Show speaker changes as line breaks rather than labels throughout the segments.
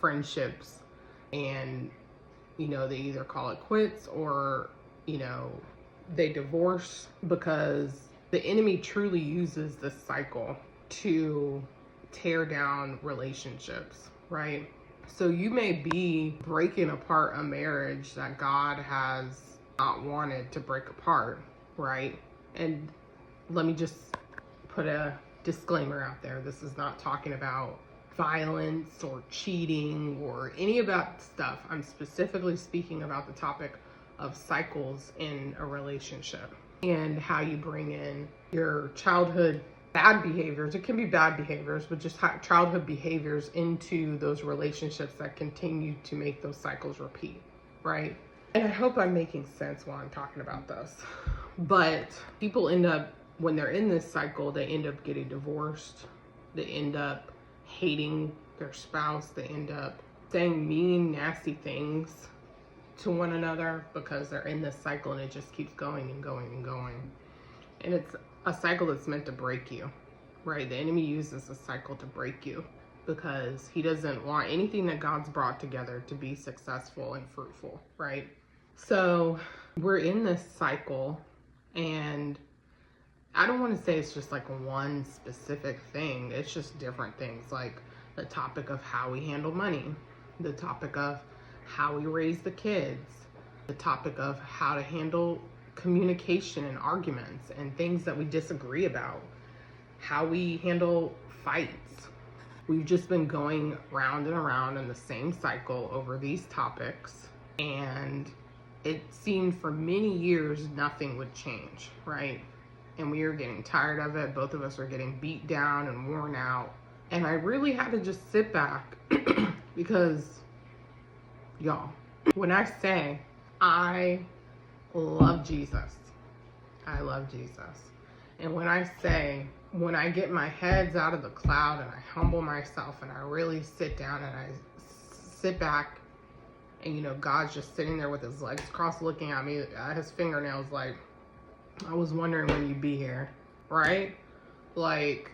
friendships, and they either call it quits or they divorce, because the enemy truly uses this cycle to tear down relationships, right? So you may be breaking apart a marriage that God has not wanted to break apart, right? And let me just put a disclaimer out there. This is not talking about violence or cheating or any of that stuff. I'm specifically speaking about the topic of cycles in a relationship and how you bring in your childhood bad behaviors. It can be bad behaviors, but just childhood behaviors into those relationships that continue to make those cycles repeat, right? And I hope I'm making sense while I'm talking about this. But people end up, when they're in this cycle, they end up getting divorced. They end up hating their spouse. They end up saying mean, nasty things to one another because they're in this cycle, and it just keeps going and going and going. And it's a cycle that's meant to break you, right? The enemy uses a cycle to break you because he doesn't want anything that God's brought together to be successful and fruitful, right? So we're in this cycle, and I don't want to say it's just like one specific thing. It's just different things, like the topic of how we handle money, the topic of how we raise the kids, the topic of how to handle communication and arguments and things that we disagree about, how we handle fights. We've just been going round and around in the same cycle over these topics, and it seemed for many years nothing would change, right? And we were getting tired of it. Both of us were getting beat down and worn out. And I really had to just sit back because, y'all, when I say I love Jesus, I love Jesus. And when I say, when I get my heads out of the cloud and I humble myself and I really sit down and I sit back, and God's just sitting there with his legs crossed looking at me at his fingernails like, I was wondering when you'd be here, right? Like,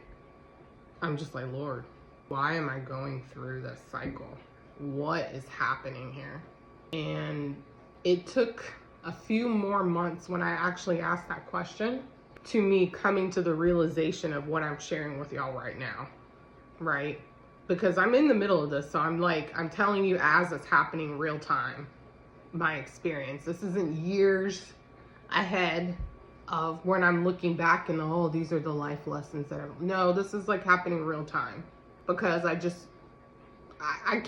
I'm just like, Lord, why am I going through this cycle? What is happening here? And it took a few more months when I actually asked that question to me coming to the realization of what I'm sharing with y'all right now, right? Because I'm in the middle of this, so I'm telling you as it's happening real time, my experience. This isn't years ahead of when I'm looking back and, oh, these are the life lessons that no, this is like happening real time, because I can't